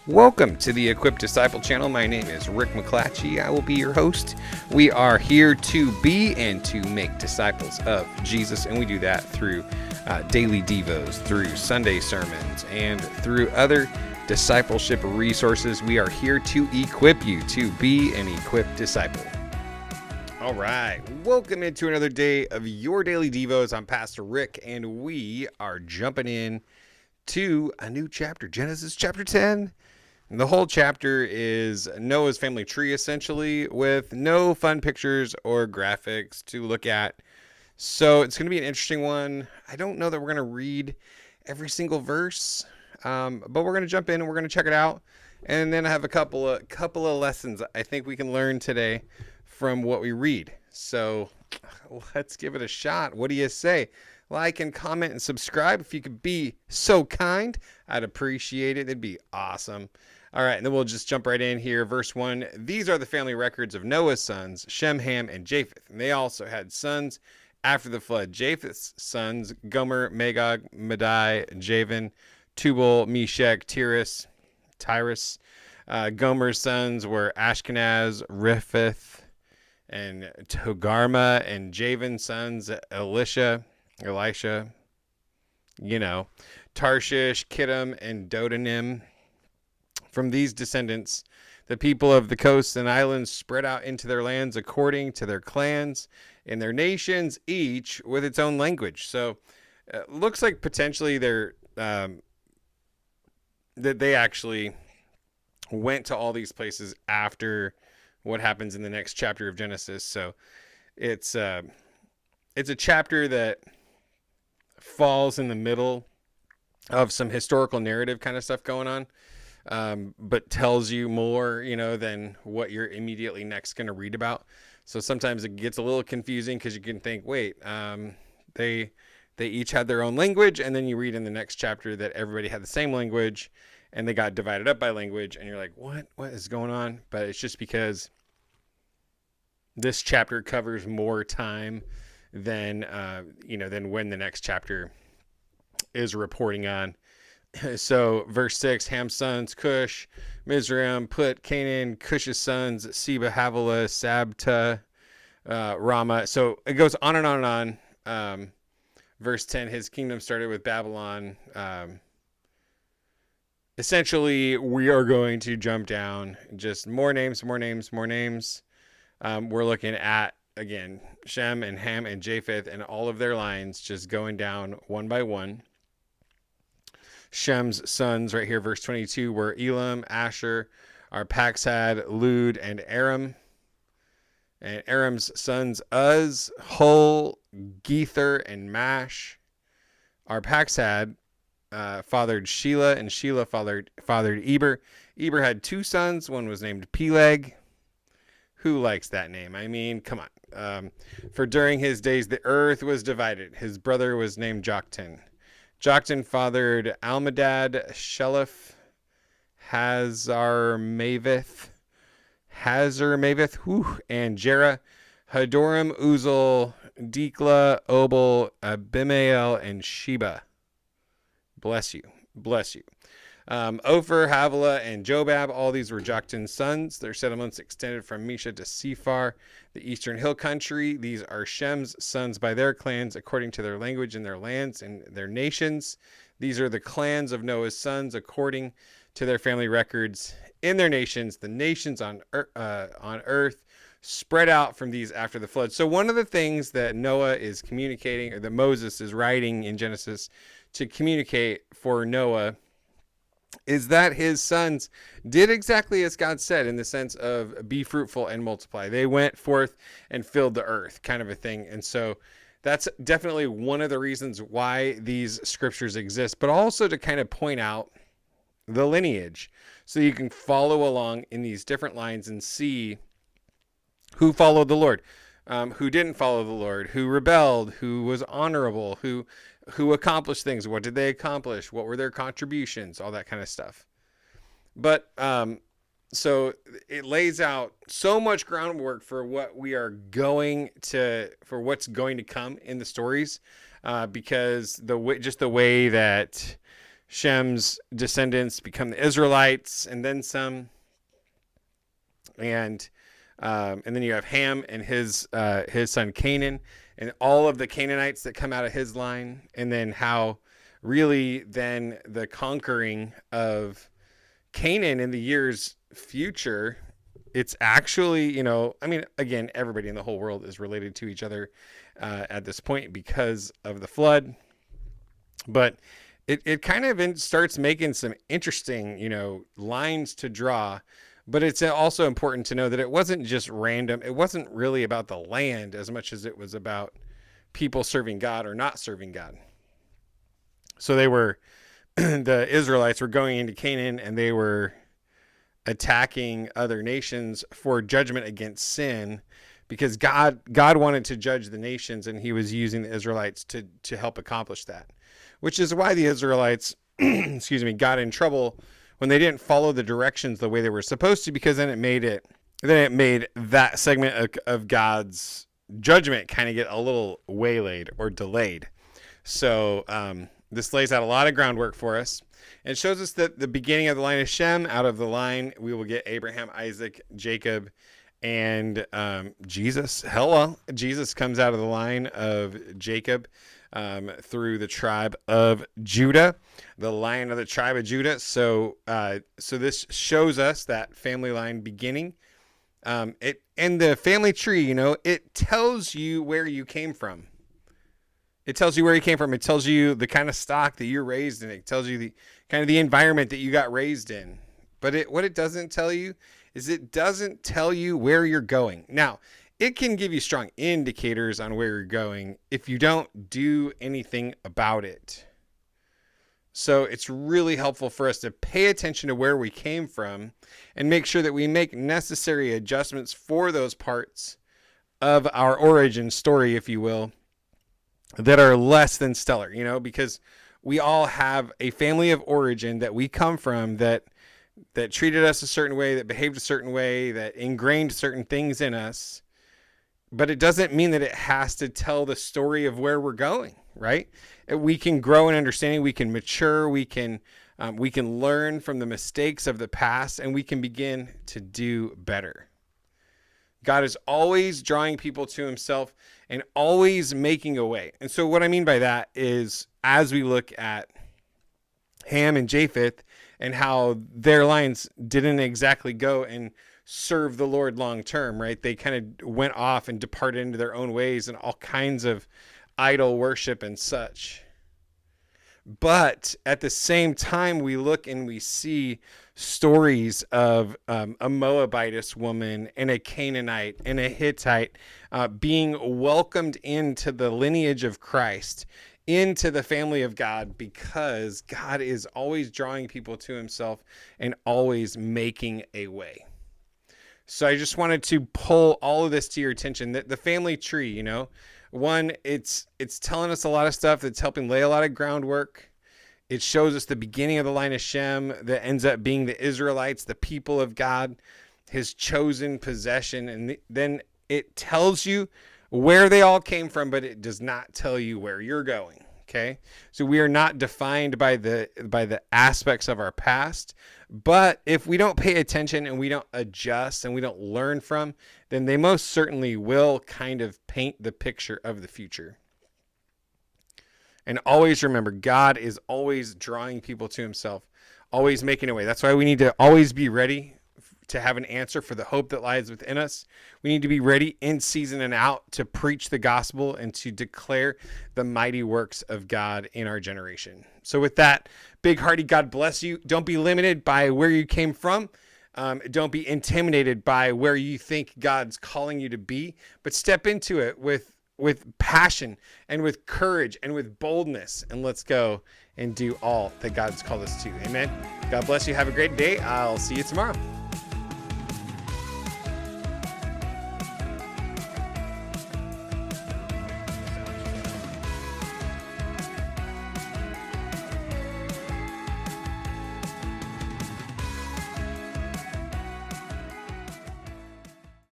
Welcome to the Equipped Disciple channel. My name is Rick McClatchy. I will be your host. We are here to be and to make disciples of Jesus, and we do that through daily Devos, through Sunday sermons, and through other discipleship resources. We are here to equip you to be an equipped disciple. All right, welcome into another day of your daily Devos. I'm Pastor Rick, and we are jumping in to a new chapter, Genesis chapter 10. The whole chapter is Noah's family tree, essentially, with no fun pictures or graphics to look at. So it's going to be an interesting one. I don't know that we're going to read every single verse, but we're going to jump in and we're going to check it out. And then I have a couple of lessons I think we can learn today from what we read. So let's give it a shot. What do you say? Like and comment and subscribe if you could be so kind. I'd appreciate it. It'd be awesome. All right, and then we'll just jump right in here. Verse 1, these are the family records of Noah's sons, Shem, Ham, and Japheth. And they also had sons after the flood. Japheth's sons, Gomer, Magog, Madai, Javan, Tubal, Meshech, Tyrus. Gomer's sons were Ashkenaz, Riphath, and Togarma, and Javan's sons, Elisha, Tarshish, Kittim, and Dodanim. From these descendants, the people of the coasts and islands spread out into their lands according to their clans and their nations, each with its own language. So looks like potentially they're that they actually went to all these places after what happens in the next chapter of Genesis. So it's a chapter that falls in the middle of some historical narrative kind of stuff going on. But tells you more, than what you're immediately next going to read about. So sometimes it gets a little confusing because you can think, wait, they each had their own language, and then you read in the next chapter that everybody had the same language, and they got divided up by language, and you're like, what is going on? But it's just because this chapter covers more time than when the next chapter is reporting on. So verse 6, Ham's sons, Cush, Mizraim, Put, Canaan, Cush's sons, Seba, Havilah, Sabta, Rama. So it goes on and on and on. Verse 10, his kingdom started with Babylon. Essentially, we are going to jump down just more names. We're looking at, again, Shem and Ham and Japheth and all of their lines just going down one by one. Shem's sons right here, verse 22, were Elam, Asher, Arphaxad, Lud, and Aram. And Aram's sons, Uz, Hul, Gether, and Mash. Arphaxad fathered Shelah, and Shelah fathered Eber. Eber had two sons. One was named Peleg. Who likes that name? I mean, come on. For during his days, the earth was divided. His brother was named Joktan. Joktan fathered Almadad, Sheleph, Hazarmaveth, and Jerah, Hadoram, Uzal, Dikla, Obal, Abimael, and Sheba. Bless you. Ophir, Havilah, and Jobab, all these were Joktan's sons. Their settlements extended from Mesha to Sephar, the eastern hill country. These are Shem's sons by their clans, according to their language and their lands and their nations. These are the clans of Noah's sons, according to their family records in their nations, the nations on earth spread out from these after the flood. So one of the things that Noah is communicating, or that Moses is writing in Genesis to communicate for Noah, is that his sons did exactly as God said, in the sense of be fruitful and multiply. They went forth and filled the earth, kind of a thing. And so that's definitely one of the reasons why these scriptures exist, but also to kind of point out the lineage so you can follow along in these different lines and see who followed the Lord, who didn't follow the Lord, who rebelled, who was honorable, who accomplished things. What did they accomplish? What were their contributions? All that kind of stuff. But so it lays out so much groundwork for what we are for what's going to come in the stories, because the way that Shem's descendants become the Israelites, and then some. And then you have Ham and his son Canaan, and all of the Canaanites that come out of his line, and then how really then the conquering of Canaan in the years future, it's actually, I mean, again, everybody in the whole world is related to each other at this point because of the flood. But it kind of starts making some interesting, lines to draw. But it's also important to know that it wasn't just random. It wasn't really about the land as much as it was about people serving God or not serving God. So the Israelites were going into Canaan, and they were attacking other nations for judgment against sin, because God wanted to judge the nations, and he was using the Israelites to help accomplish that, which is why the Israelites, got in trouble when they didn't follow the directions the way they were supposed to, because then it made that segment of God's judgment kind of get a little waylaid or delayed. So this lays out a lot of groundwork for us. And it shows us that the beginning of the line of Shem, out of the line, we will get Abraham, Isaac, Jacob, and Jesus. Hello. Jesus comes out of the line of Jacob through the tribe of Judah, the Lion of the tribe of Judah. So this shows us that family line beginning. And the family tree, it tells you where you came from. It tells you where you came from. It tells you the kind of stock that you're raised in. It tells you the kind of the environment that you got raised in. But what it doesn't tell you is it doesn't tell you where you're going. Now, it can give you strong indicators on where you're going if you don't do anything about it. So it's really helpful for us to pay attention to where we came from and make sure that we make necessary adjustments for those parts of our origin story, if you will, that are less than stellar, because we all have a family of origin that we come from that treated us a certain way, that behaved a certain way, that ingrained certain things in us. But it doesn't mean that it has to tell the story of where we're going, right? We can grow in understanding, we can mature, we can learn from the mistakes of the past, and we can begin to do better. God is always drawing people to himself and always making a way. And so what I mean by that is, as we look at Ham and Japheth and how their lines didn't exactly go and serve the Lord long term, right? They kind of went off and departed into their own ways and all kinds of idol worship and such. But at the same time, we look and we see stories of a Moabitess woman and a Canaanite and a Hittite being welcomed into the lineage of Christ, into the family of God, because God is always drawing people to himself and always making a way. So I just wanted to pull all of this to your attention, that the family tree, one, it's telling us a lot of stuff that's helping lay a lot of groundwork. It shows us the beginning of the line of Shem that ends up being the Israelites, the people of God, his chosen possession. And then it tells you where they all came from, but it does not tell you where you're going. Okay. So we are not defined by the aspects of our past, but if we don't pay attention and we don't adjust and we don't learn from, then they most certainly will kind of paint the picture of the future. And always remember, God is always drawing people to himself, always making a way. That's why we need to always be ready to have an answer for the hope that lies within us. We need to be ready in season and out to preach the gospel and to declare the mighty works of God in our generation. So with that, big hearty, God bless you. Don't be limited by where you came from. Don't be intimidated by where you think God's calling you to be, but step into it with passion and with courage and with boldness, and let's go and do all that God's called us to. Amen. God bless you. Have a great day. I'll see you tomorrow.